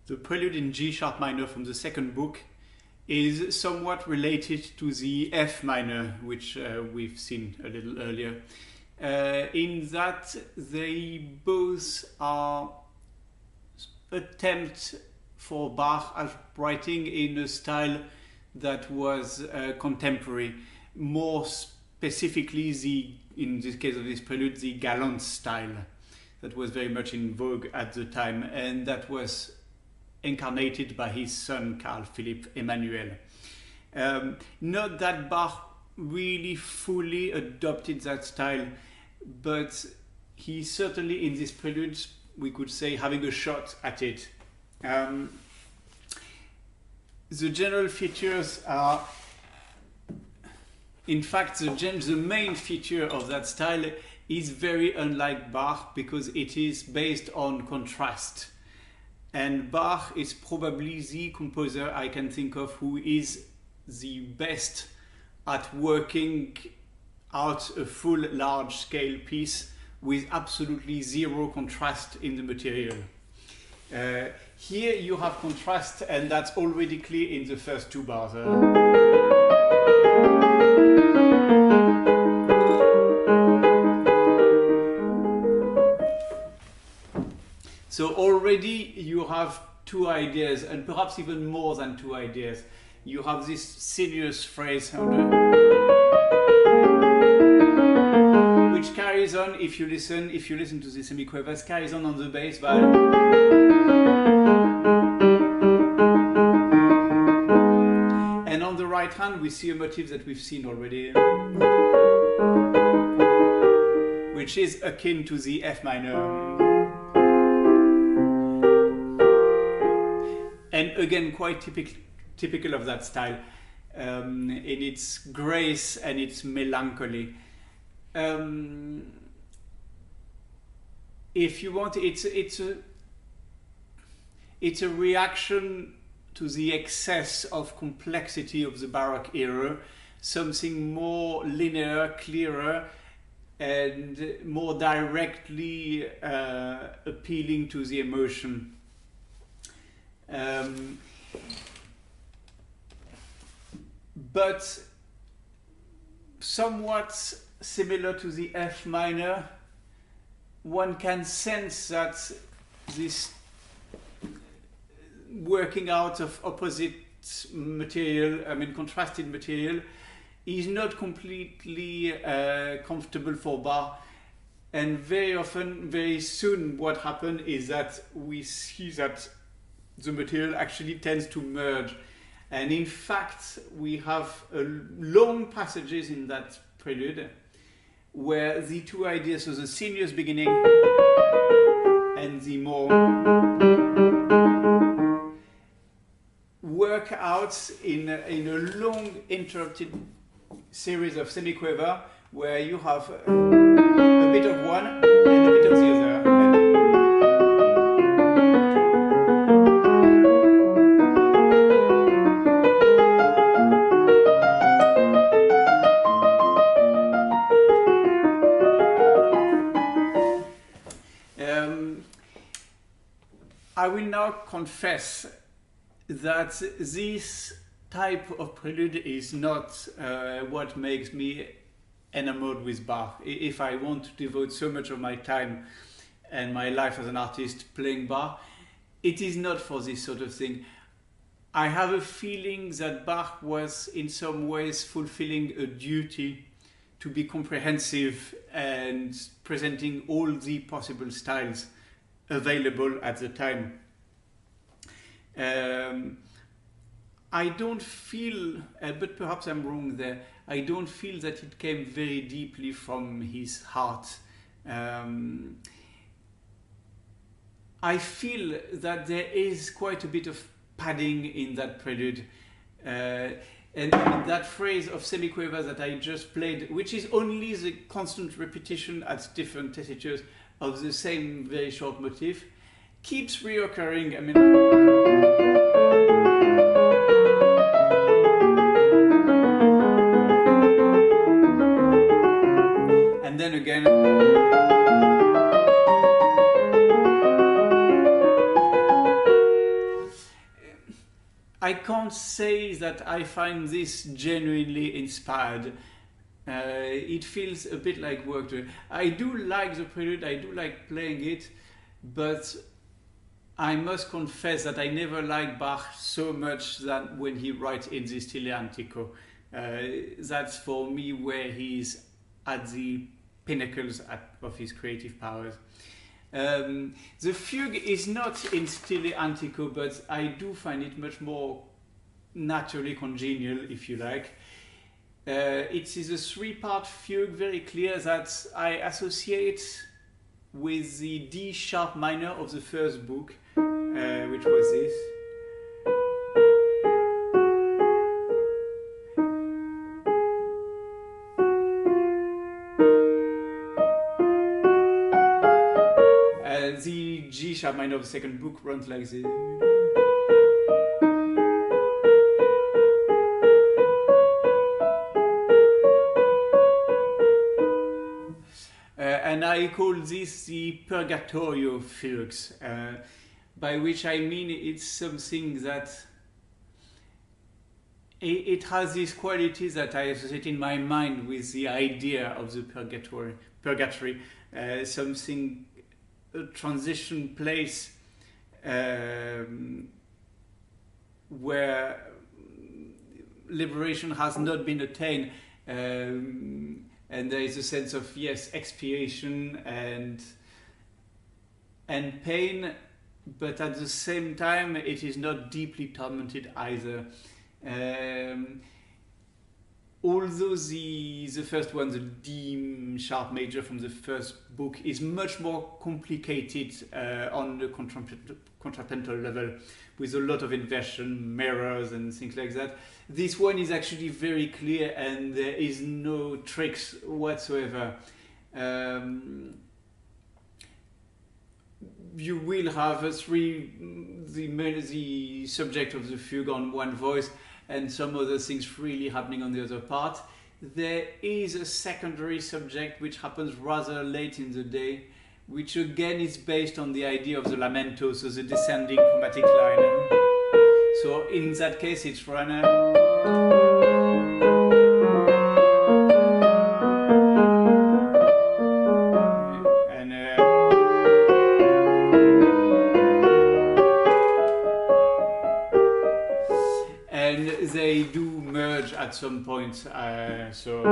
The Prelude in G sharp minor from the second book is somewhat related to the F minor, which we've seen a little earlier, in that they both are attempts for Bach at writing in a style that was contemporary, more specifically in this case of this prelude, the galant style that was very much in vogue at the time, and that was incarnated by his son Carl Philipp Emanuel. Not that Bach really fully adopted that style, but he certainly in this prelude, we could say, having a shot at it. The general features are, in fact, the main feature of that style is very unlike Bach because it is based on contrast. And Bach is probably the composer I can think of who is the best at working out a full large-scale piece with absolutely zero contrast in the material. Here you have contrast, and that's already clear in the first two bars. So already you have two ideas, and perhaps even more than two ideas. You have this sinuous phrase, which carries on, if you listen to the semiquavers, carries on the bass by, and on the right hand we see a motif that we've seen already, which is akin to the F minor. And again, quite typical of that style, in its grace and its melancholy. If you want, it's a reaction to the excess of complexity of the Baroque era, something more linear, clearer, and more directly appealing to the emotion. But somewhat similar to the F minor, one can sense that this working out of opposite material, contrasted material, is not completely comfortable for Bach. And very often, very soon, what happens is that we see that the material actually tends to merge. And in fact, we have long passages in that prelude where the two ideas, so the sinuous beginning and the more, work out in a long interrupted series of semiquaver where you have a bit of one and a bit of the other. I will now confess that this type of prelude is not what makes me enamored with Bach. If I want to devote so much of my time and my life as an artist playing Bach, it is not for this sort of thing. I have a feeling that Bach was in some ways fulfilling a duty to be comprehensive and presenting all the possible styles available at the time. I don't feel, but perhaps I'm wrong there, I don't feel that it came very deeply from his heart. I feel that there is quite a bit of padding in that prelude. And that phrase of semiquaver that I just played, which is only the constant repetition at different tessitures of the same very short motif, keeps reoccurring. And then again. I can't say that I find this genuinely inspired. It feels a bit like work to it. I do like the prelude, I do like playing it, but I must confess that I never liked Bach so much that when he writes in the Stile Antico. That's for me where he's at the pinnacles of his creative powers. The fugue is not in Stile Antico, but I do find it much more naturally congenial, if you like. It is a three-part fugue, very clear, that I associate with the D sharp minor of the first book, which was this. The G sharp minor of the second book runs like this. And I call this the Purgatorio fugues, by which I mean it's something that it has these qualities that I associate in my mind with the idea of the purgatory, something, a transition place where liberation has not been attained. And there is a sense of, yes, expiation and pain, but at the same time it is not deeply tormented either. Although the first one, the D sharp major from the first book, is much more complicated on the contrapuntal level, with a lot of inversion, mirrors and things like that. This one is actually very clear and there is no tricks whatsoever. You will have the subject of the fugue on one voice and some other things really happening on the other part. There is a secondary subject which happens rather late in the day, which again is based on the idea of the lamento, so the descending chromatic line. So in that case it's run and they do merge at some point, so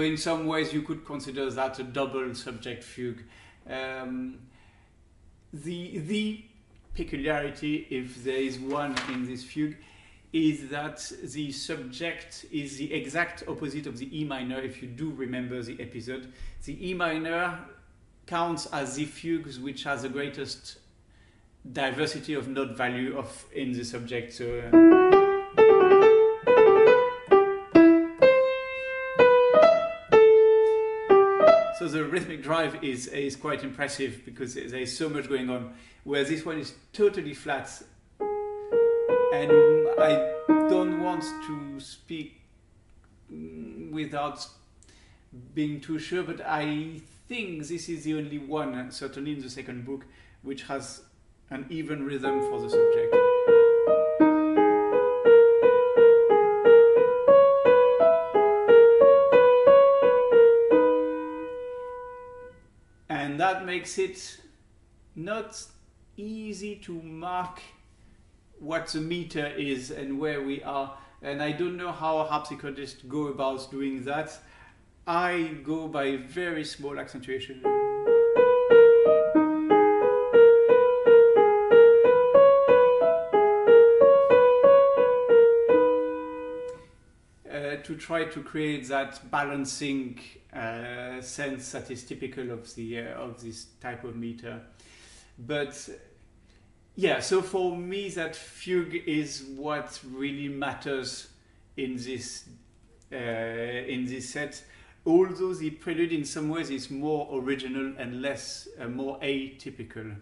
in some ways you could consider that a double subject fugue. The peculiarity, if there is one in this fugue, is that the subject is the exact opposite of the E minor. If you do remember the episode, the E minor counts as the fugues which has the greatest diversity of note value in the subject. So the rhythmic drive is quite impressive because there is so much going on, where this one is totally flat. And I don't want to speak without being too sure, but I think this is the only one, certainly in the second book, which has an even rhythm for the subject. And that makes it not easy to mark what the meter is and where we are. And I don't know how harpsichordists go about doing that. I go by very small accentuation. To try to create that balancing sense that is typical of this type of meter. But yeah, so for me that fugue is what really matters in this set. Although the prelude in some ways is more original and less more atypical.